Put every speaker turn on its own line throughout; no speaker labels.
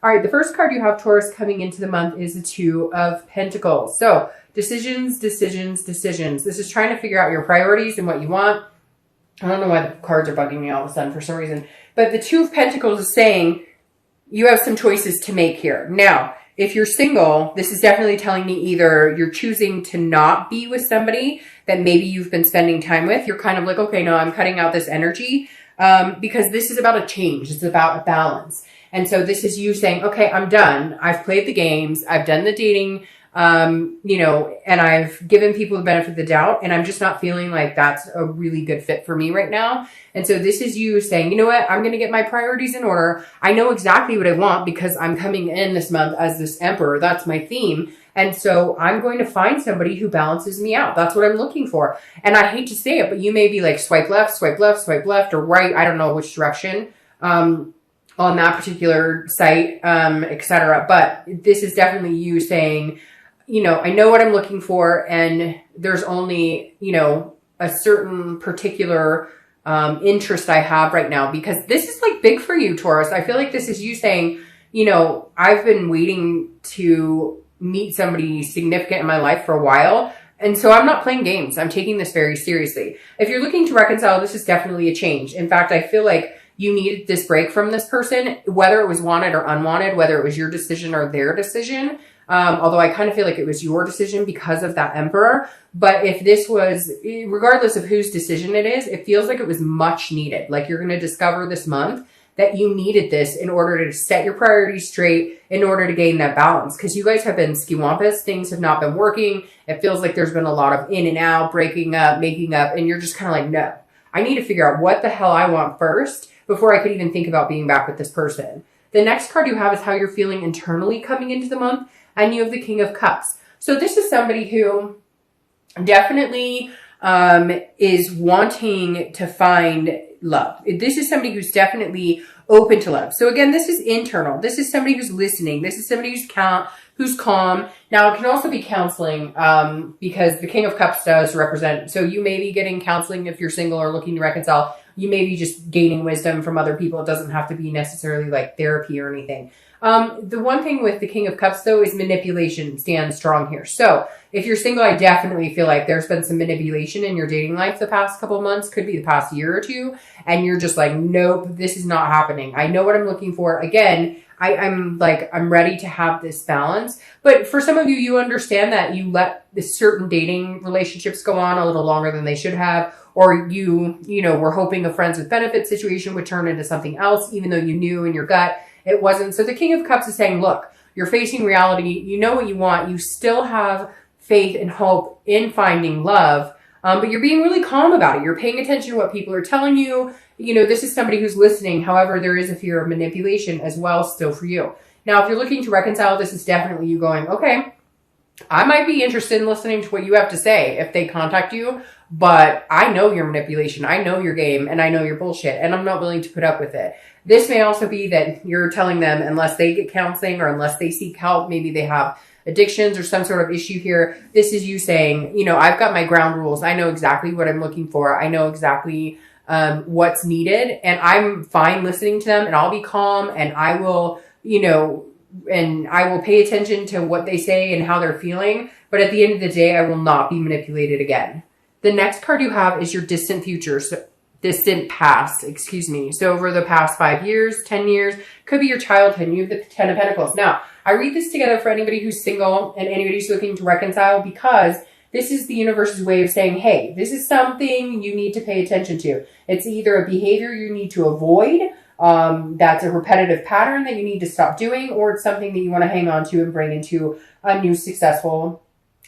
All right, the first card you have, Taurus, coming into the month is the Two of Pentacles. So decisions, decisions, decisions. This is trying to figure out your priorities and what you want. I don't know why the cards are bugging me all of a sudden for some reason. But the Two of Pentacles is saying you have some choices to make here. Now, if you're single, this is definitely telling me either you're choosing to not be with somebody that maybe you've been spending time with. You're kind of like, okay, no, I'm cutting out this energy because this is about a change. It's about a balance. And so this is you saying, okay, I'm done. I've played the games. I've done the dating, you know, and I've given people the benefit of the doubt. And I'm just not feeling like that's a really good fit for me right now. And so this is you saying, you know what? I'm going to get my priorities in order. I know exactly what I want because I'm coming in this month as this emperor. That's my theme. And so I'm going to find somebody who balances me out. That's what I'm looking for. And I hate to say it, but you may be like swipe left, swipe left, swipe left, or right. I don't know which direction. On that particular site, etc. But this is definitely you saying, you know, I know what I'm looking for, and there's only, you know, a certain particular interest I have right now, because this is like big for you, Taurus. I feel like this is you saying, you know, I've been waiting to meet somebody significant in my life for a while. And so I'm not playing games. I'm taking this very seriously. If you're looking to reconcile, this is definitely a change. In fact, I feel like you needed this break from this person, whether it was wanted or unwanted, whether it was your decision or their decision. Although I kind of feel like it was your decision because of that emperor. But if this was, regardless of whose decision it is, it feels like it was much needed. Like you're going to discover this month that you needed this in order to set your priorities straight, in order to gain that balance. Because you guys have been skiwampus. Things have not been working. It feels like there's been a lot of in and out, breaking up, making up. And you're just kind of like, no, I need to figure out what the hell I want first before I could even think about being back with this person. The next card you have is how you're feeling internally coming into the month. And you have the King of Cups. So this is somebody who definitely is wanting to find love. This is somebody who's definitely open to love. So again, this is internal. This is somebody who's listening. This is somebody who's calm. Now, it can also be counseling because the King of Cups does represent. So you may be getting counseling if you're single or looking to reconcile. You may be just gaining wisdom from other people. It doesn't have to be necessarily like therapy or anything. The one thing with the King of Cups, though, is manipulation stands strong here. So if you're single, I definitely feel like there's been some manipulation in your dating life the past couple months, could be the past year or two, and you're just like, nope, this is not happening. I know what I'm looking for. Again, I'm ready to have this balance. But for some of you, you understand that you let certain dating relationships go on a little longer than they should have, or you know, were hoping a friends with benefits situation would turn into something else, even though you knew in your gut it wasn't. So the King of Cups is saying, look, you're facing reality. You know what you want. You still have faith and hope in finding love, but you're being really calm about it. You're paying attention to what people are telling you. You know, this is somebody who's listening. However, there is a fear of manipulation as well still for you. Now, if you're looking to reconcile, this is definitely you going, okay, I might be interested in listening to what you have to say if they contact you, but I know your manipulation. I know your game, and I know your bullshit, and I'm not willing to put up with it. This may also be that you're telling them unless they get counseling or unless they seek help, maybe they have addictions or some sort of issue here. This is you saying, you know, I've got my ground rules. I know exactly what I'm looking for. I know exactly what's needed, and I'm fine listening to them, and I'll be calm, and I will, you know, and I will pay attention to what they say and how they're feeling. But at the end of the day, I will not be manipulated again. The next card you have is your distant future. So distant past, excuse me. So over the past 5 years, 10 years, could be your childhood. You have the 10 of Pentacles. Now, I read this together for anybody who's single and anybody who's looking to reconcile, because this is the universe's way of saying, hey, this is something you need to pay attention to. It's either a behavior you need to avoid, that's a repetitive pattern that you need to stop doing, or it's something that you want to hang on to and bring into a new successful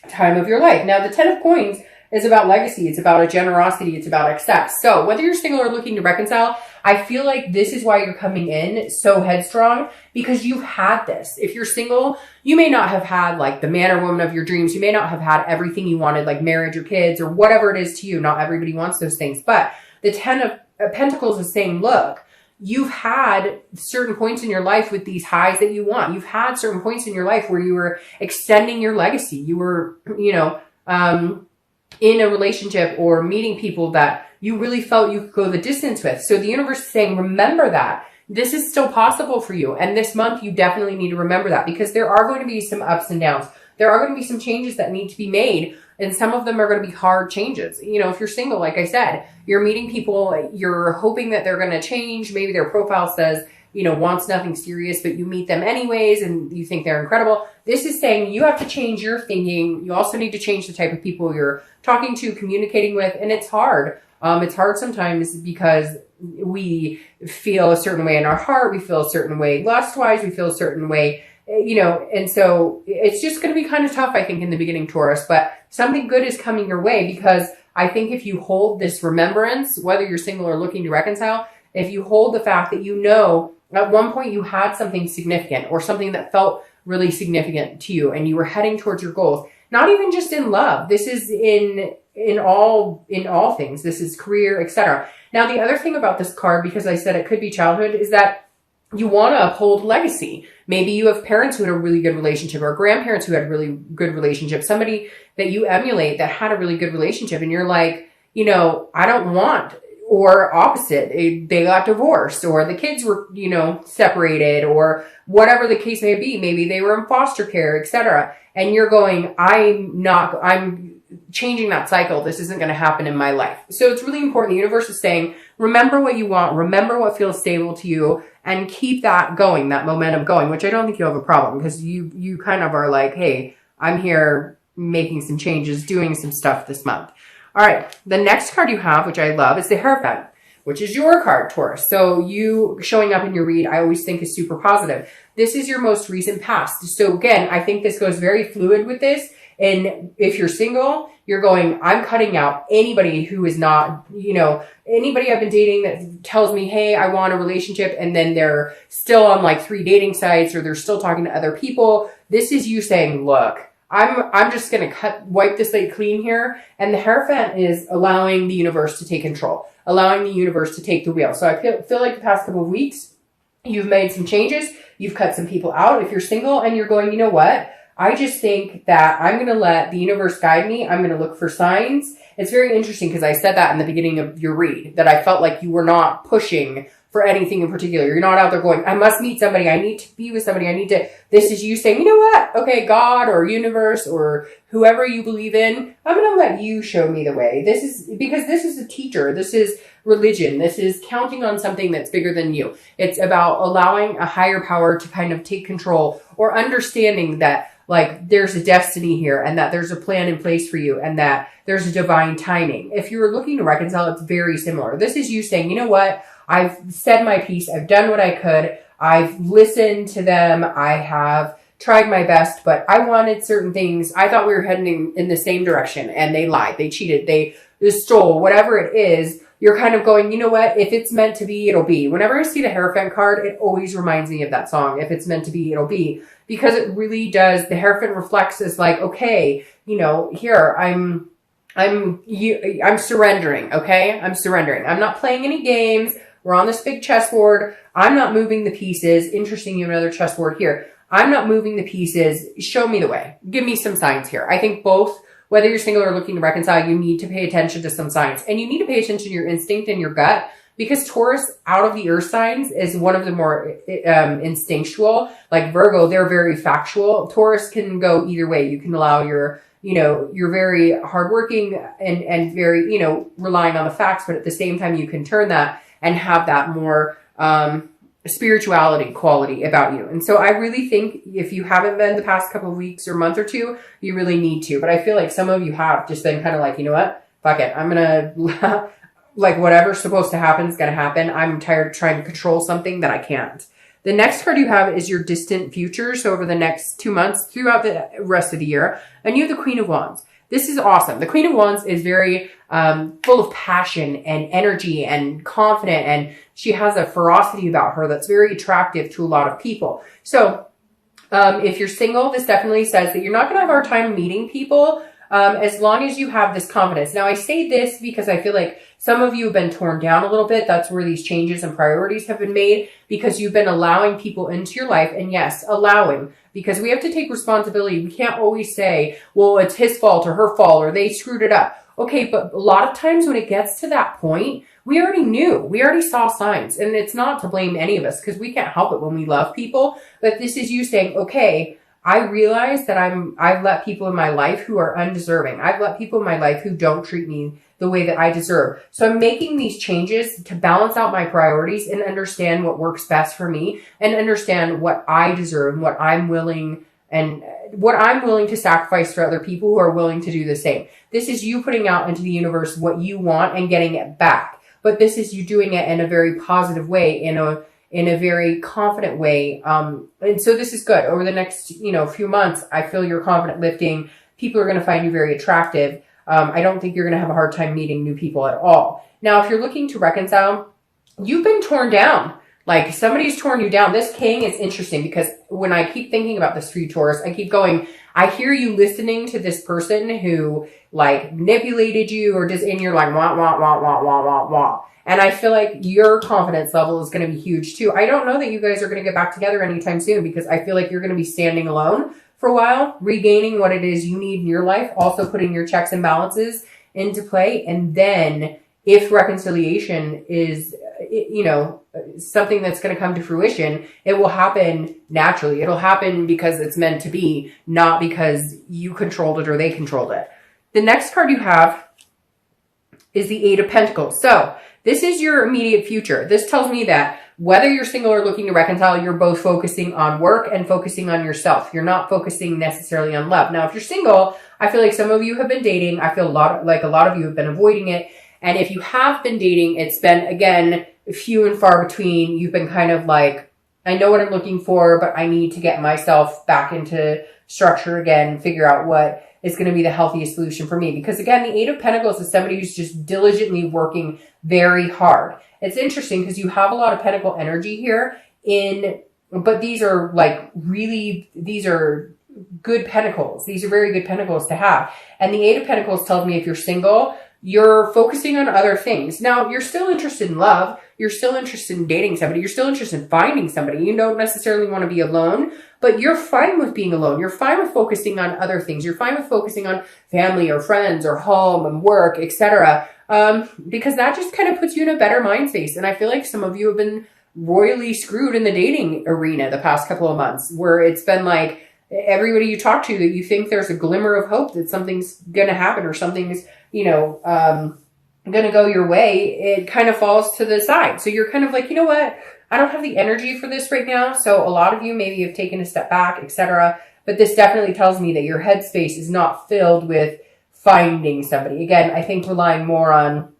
time of your life. Now, the 10 of Coins is about legacy. It's about a generosity. It's about excess. So whether you're single or looking to reconcile, I feel like this is why you're coming in so headstrong, because you've had this. If you're single, you may not have had like the man or woman of your dreams. You may not have had everything you wanted, like marriage or kids or whatever it is to you. Not everybody wants those things. But the 10 of Pentacles is saying, look, you've had certain points in your life with these highs that you want. You've had certain points in your life where you were extending your legacy. You were, you know, in a relationship or meeting people that you really felt you could go the distance with. So the universe is saying, remember that. this is still possible for you. And this month, you definitely need to remember that, because there are going to be some ups and downs. There are going to be some changes that need to be made. And some of them are going to be hard changes. You know, if you're single, like I said, you're meeting people, you're hoping that they're going to change. Maybe their profile says, you know, wants nothing serious, but you meet them anyways and you think they're incredible. This is saying you have to change your thinking. You also need to change the type of people you're talking to, communicating with. And it's hard. It's hard sometimes because we feel a certain way in our heart. We feel a certain way lust-wise. We feel a certain way, you know, and so it's just going to be kind of tough, I think, in the beginning, Taurus, but something good is coming your way, because I think if you hold this remembrance, whether you're single or looking to reconcile, if you hold the fact that, you know, at one point you had something significant or something that felt really significant to you and you were heading towards your goals, not even just in love. This is in all things. This is career, etc. Now, the other thing about this card, because I said it could be childhood, is that you want to uphold legacy. Maybe you have parents who had a really good relationship, or grandparents who had a really good relationship, somebody that you emulate that had a really good relationship. And you're like, you know, I don't want, or opposite, they got divorced, or the kids were, you know, separated, or whatever the case may be. Maybe they were in foster care, etc. And you're going, I'm changing that cycle. This isn't going to happen in my life. So it's really important. The universe is saying, remember what you want, remember what feels stable to you, and keep that going, that momentum going, which I don't think you have a problem, because you kind of are like, hey, I'm here making some changes, doing some stuff this month. All right. The next card you have, which I love, is the Hierophant, which is your card, Taurus. So you showing up in your read, I always think is super positive. This is your most recent past. So again, I think this goes very fluid with this. And if you're single, you're going, I'm cutting out anybody who is not, you know, anybody I've been dating that tells me, hey, I want a relationship, and then they're still on like 3 dating sites, or they're still talking to other people. This is you saying, look, I'm just going to wipe the slate clean here. And the Hierophant is allowing the universe to take control, allowing the universe to take the wheel. So I feel like the past couple of weeks, you've made some changes. You've cut some people out. If you're single and you're going, you know what? I just think that I'm going to let the universe guide me. I'm going to look for signs. It's very interesting because I said that in the beginning of your read, that I felt like you were not pushing for anything in particular. You're not out there going, I must meet somebody. I need to be with somebody. This is you saying, you know what? Okay, God or universe or whoever you believe in, I'm going to let you show me the way. This is because this is a teacher. This is religion. This is counting on something that's bigger than you. It's about allowing a higher power to kind of take control, or understanding that like there's a destiny here, and that there's a plan in place for you, and that there's a divine timing. If you're looking to reconcile, it's very similar. This is you saying, you know what? I've said my piece. I've done what I could. I've listened to them. I have tried my best, but I wanted certain things. I thought we were heading in the same direction, and they lied. They cheated. They stole, whatever it is. You're kind of going, you know what? If it's meant to be, it'll be. Whenever I see the Hierophant card, it always reminds me of that song. If it's meant to be, it'll be. Because it really does. The Hierophant reflects as like, okay, you know, here, I'm surrendering, okay? I'm surrendering. I'm not playing any games. We're on this big chessboard. I'm not moving the pieces. Interesting, you have another chessboard here. I'm not moving the pieces. Show me the way. Give me some signs here. I think both, whether you're single or looking to reconcile, you need to pay attention to some signs. And you need to pay attention to your instinct and your gut, because Taurus, out of the earth signs, is one of the more instinctual. Like Virgo, they're very factual. Taurus can go either way. You can allow your, you know, you're very hardworking and very, you know, relying on the facts, but at the same time, you can turn that and have that more spirituality quality about you. And so I really think if you haven't been the past couple of weeks or month or two, you really need to. But I feel like some of you have just been kind of like, you know what? Fuck it. I'm going to, like, whatever's supposed to happen is going to happen. I'm tired of trying to control something that I can't. The next card you have is your distant future. So over the next 2 months, throughout the rest of the year. And you have the Queen of Wands. This is awesome. The Queen of Wands is very full of passion and energy and confident, and she has a ferocity about her that's very attractive to a lot of people. So if you're single, this definitely says that you're not going to have a hard time meeting people as long as you have this confidence. Now, I say this because I feel like some of you have been torn down a little bit. That's where these changes and priorities have been made, because you've been allowing people into your life. And yes, allowing, because we have to take responsibility. We can't always say, well, it's his fault or her fault or they screwed it up. Okay, but a lot of times when it gets to that point, we already knew, we already saw signs. And it's not to blame any of us because we can't help it when we love people. But this is you saying, okay, I realize that I've let people in my life who are undeserving. I've let people in my life who don't treat me the way that I deserve. So I'm making these changes to balance out my priorities and understand what works best for me and understand what I deserve and what I'm willing to sacrifice for other people who are willing to do the same. This is you putting out into the universe what you want and getting it back. But this is you doing it in a very positive way, in a very confident way. And so this is good. Over the next, few months, I feel your confident lifting. People are going to find you very attractive. I don't think you're going to have a hard time meeting new people at all. Now, if you're looking to reconcile, you've been torn down. Like somebody's torn you down. This king is interesting because when I keep thinking about this for you, Taurus, I keep going, I hear you listening to this person who like manipulated you or just in your like, wah, wah, wah, wah, wah, wah, wah. And I feel like your confidence level is going to be huge too. I don't know that you guys are going to get back together anytime soon because I feel like you're going to be standing alone for a while, regaining what it is you need in your life, also putting your checks and balances into play. And then if reconciliation is, something that's going to come to fruition, it will happen naturally. It'll happen because it's meant to be, not because you controlled it or they controlled it. The next card you have is the Eight of Pentacles. So this is your immediate future. This tells me that whether you're single or looking to reconcile, you're both focusing on work and focusing on yourself. You're not focusing necessarily on love. Now, if you're single, I feel like some of you have been dating. I feel like a lot of you have been avoiding it. And if you have been dating, it's been, again, few and far between. You've been kind of like, I know what I'm looking for, but I need to get myself back into structure again, figure out what is going to be the healthiest solution for me. Because again, the Eight of Pentacles is somebody who's just diligently working very hard. It's interesting because you have a lot of pentacle energy here but these are these are good pentacles. These are very good pentacles to have. And the Eight of Pentacles tells me if you're single, you're focusing on other things. Now, you're still interested in love. You're still interested in dating somebody. You're still interested in finding somebody. You don't necessarily want to be alone, but you're fine with being alone. You're fine with focusing on other things. You're fine with focusing on family or friends or home and work, etc. Because that just kind of puts you in a better mind space. And I feel like some of you have been royally screwed in the dating arena the past couple of months, where it's been like everybody you talk to that you think there's a glimmer of hope that something's going to happen or something's, going to go your way, it kind of falls to the side. So you're kind of like, you know what? I don't have the energy for this right now. So a lot of you maybe have taken a step back, etc. But this definitely tells me that your headspace is not filled with finding somebody. Again, I think relying more on,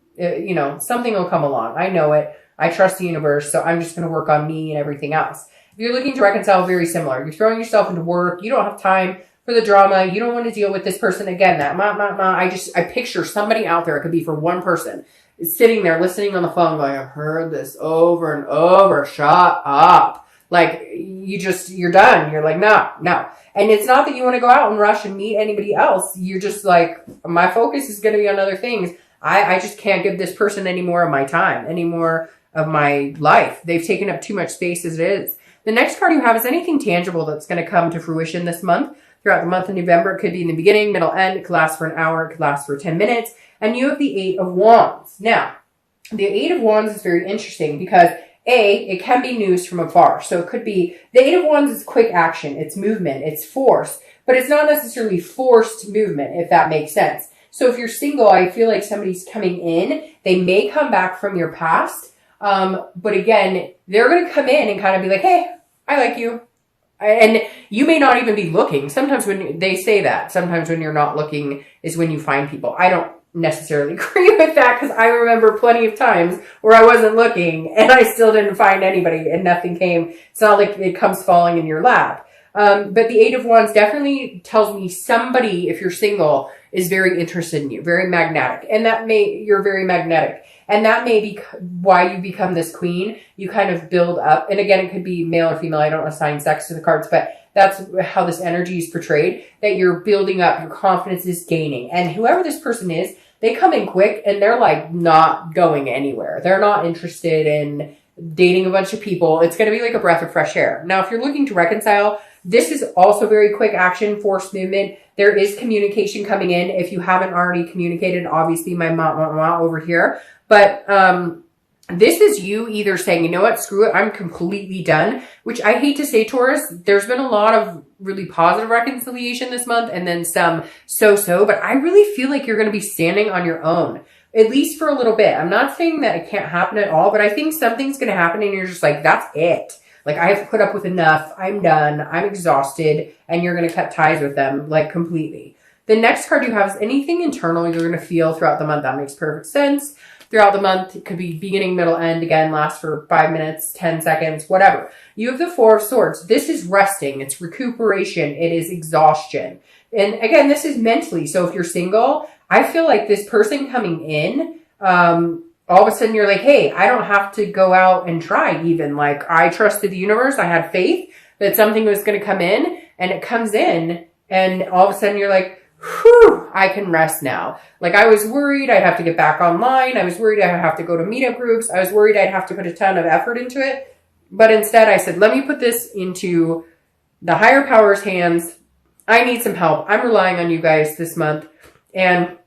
something will come along. I know it. I trust the universe. So I'm just going to work on me and everything else. If you're looking to reconcile, very similar. You're throwing yourself into work. You don't have time for the drama. You don't want to deal with this person again. I picture somebody out there. It could be for one person is sitting there listening on the phone going, I've heard this over and over. Shut up. Like you're done. You're like, no. And it's not that you want to go out and rush and meet anybody else. You're just like, my focus is going to be on other things. I just can't give this person any more of my time, any more of my life. They've taken up too much space as it is. The next card you have is anything tangible that's going to come to fruition this month. Throughout the month of November, it could be in the beginning, middle, end. It could last for an hour. It could last for 10 minutes. And you have the Eight of Wands. Now, the Eight of Wands is very interesting because it can be news from afar. So it could be, the Eight of Wands is quick action. It's movement. It's force. But it's not necessarily forced movement, if that makes sense. So if you're single, I feel like somebody's coming in. They may come back from your past. But again, they're going to come in and kind of be like, hey, I like you. And you may not even be looking. Sometimes when they say that, sometimes when you're not looking is when you find people. I don't necessarily agree with that because I remember plenty of times where I wasn't looking and I still didn't find anybody and nothing came. It's not like it comes falling in your lap. But the Eight of Wands definitely tells me somebody, if you're single, is very interested in you, very magnetic. And you're very magnetic. And that may be why you become this queen. You kind of build up. And again, it could be male or female. I don't assign sex to the cards, but that's how this energy is portrayed, that you're building up. Your confidence is gaining. And whoever this person is, they come in quick and they're like not going anywhere. They're not interested in dating a bunch of people. It's going to be like a breath of fresh air. Now, if you're looking to reconcile, This is also very quick action, forced movement. There is communication coming in. If you haven't already communicated, obviously my mom over here. But this is you either saying, you know what, screw it, I'm completely done, which I hate to say, Taurus, there's been a lot of really positive reconciliation this month and then some so-so, but I really feel like you're going to be standing on your own, at least for a little bit. I'm not saying that it can't happen at all, but I think something's going to happen and you're just like, that's it. Like, I have put up with enough. I'm done. I'm exhausted. And you're going to cut ties with them, like, completely. The next card you have is anything internal you're going to feel throughout the month. That makes perfect sense. Throughout the month, it could be beginning, middle, end. Again, last for 5 minutes, 10 seconds, whatever. You have the Four of Swords. This is resting. It's recuperation. It is exhaustion. And again, this is mentally. So if you're single, I feel like this person coming in, all of a sudden you're like, hey, I don't have to go out and try even. Like, I trusted the universe. I had faith that something was going to come in, and it comes in, and all of a sudden you're like, whew, I can rest now. Like, I was worried I'd have to get back online. I was worried I'd have to go to meetup groups. I was worried I'd have to put a ton of effort into it. But instead I said, let me put this into the higher power's hands. I need some help. I'm relying on you guys this month. And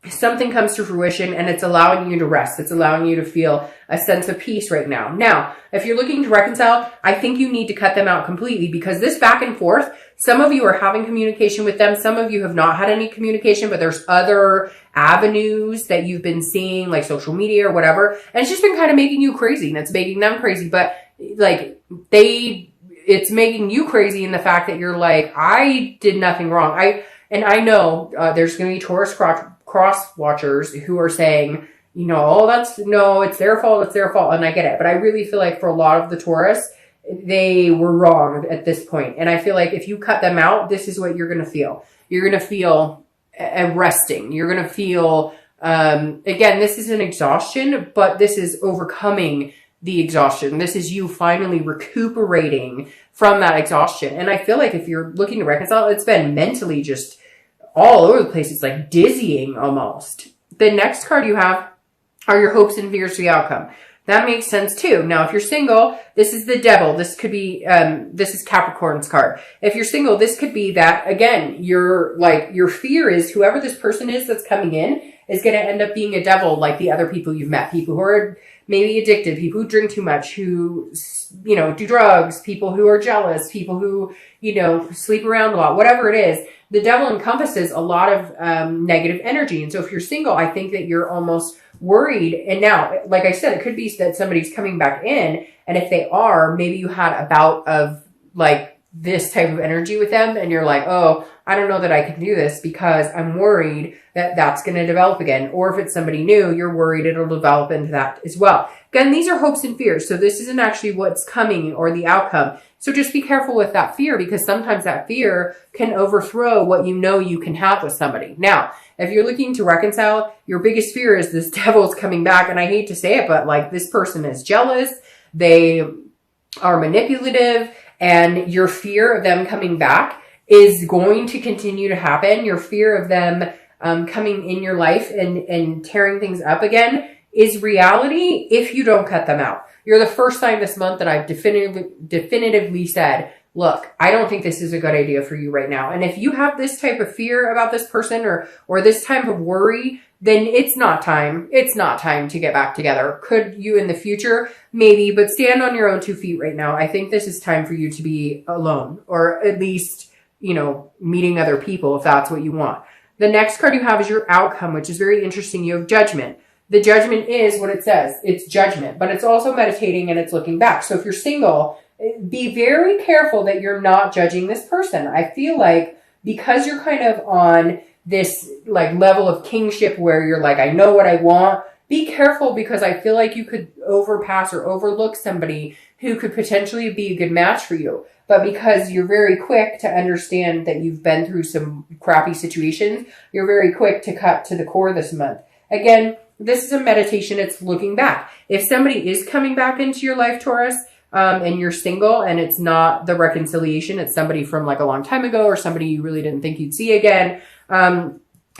something comes to fruition and it's allowing you to rest. It's allowing you to feel a sense of peace right now. Now, if you're looking to reconcile, I think you need to cut them out completely, because this back and forth, some of you are having communication with them. Some of you have not had any communication, but there's other avenues that you've been seeing, like social media or whatever. And it's just been kind of making you crazy, and it's making them crazy. But like, it's making you crazy in the fact that you're like, I did nothing wrong. I know there's going to be Taurus cross watchers who are saying, you know, oh, it's their fault. It's their fault. And I get it. But I really feel like for a lot of the Taurus, they were wrong at this point. And I feel like if you cut them out, this is what you're going to feel. You're going to feel resting. You're going to feel, again, this is an exhaustion, but this is overcoming the exhaustion. This is you finally recuperating from that exhaustion. And I feel like if you're looking to reconcile, it's been mentally just all over the place. It's like dizzying almost. The next card you have are your hopes and fears for the outcome. That makes sense too. Now, if you're single, this is the Devil. This could be, this is Capricorn's card. If you're single, this could be that, again, your fear is whoever this person is that's coming in is going to end up being a devil like the other people you've met. People who are maybe addicted, people who drink too much, who, you know, do drugs, people who are jealous, people who, you know, sleep around a lot, whatever it is. The devil encompasses a lot of negative energy. And so if you're single, I think that you're almost worried. And now, like I said, it could be that somebody's coming back in. And if they are, maybe you had a bout of like this type of energy with them. And you're like, oh, I don't know that I can do this because I'm worried that that's going to develop again. Or if it's somebody new, you're worried it'll develop into that as well. Again, these are hopes and fears. So this isn't actually what's coming or the outcome. So just be careful with that fear, because sometimes that fear can overthrow what you know you can have with somebody. Now, if you're looking to reconcile, your biggest fear is this devil's coming back. And I hate to say it, but like, this person is jealous. They are manipulative, and your fear of them coming back is going to continue to happen. Your fear of them coming in your life and tearing things up again is reality if you don't cut them out. You're the first time this month that I've definitively said, look, I don't think this is a good idea for you right now. And if you have this type of fear about this person or this type of worry, then it's not time. It's not time to get back together. Could you in the future? Maybe, but stand on your own 2 feet right now. I think this is time for you to be alone, or at least, you know, meeting other people if that's what you want. The next card you have is your outcome, which is very interesting. You have Judgment. The Judgment is what it says. It's judgment, but it's also meditating and it's looking back. So if you're single, be very careful that you're not judging this person. I feel like because you're kind of on this like level of kingship where you're like, I know what I want, be careful, because I feel like you could overpass or overlook somebody who could potentially be a good match for you. But because you're very quick to understand that you've been through some crappy situations, you're very quick to cut to the core this month. Again, this is a meditation. It's looking back. If somebody is coming back into your life, Taurus, and you're single and it's not the reconciliation, it's somebody from like a long time ago or somebody you really didn't think you'd see again.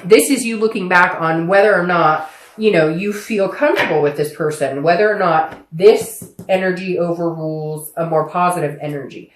This is you looking back on whether or not, you know, you feel comfortable with this person, whether or not this energy overrules a more positive energy.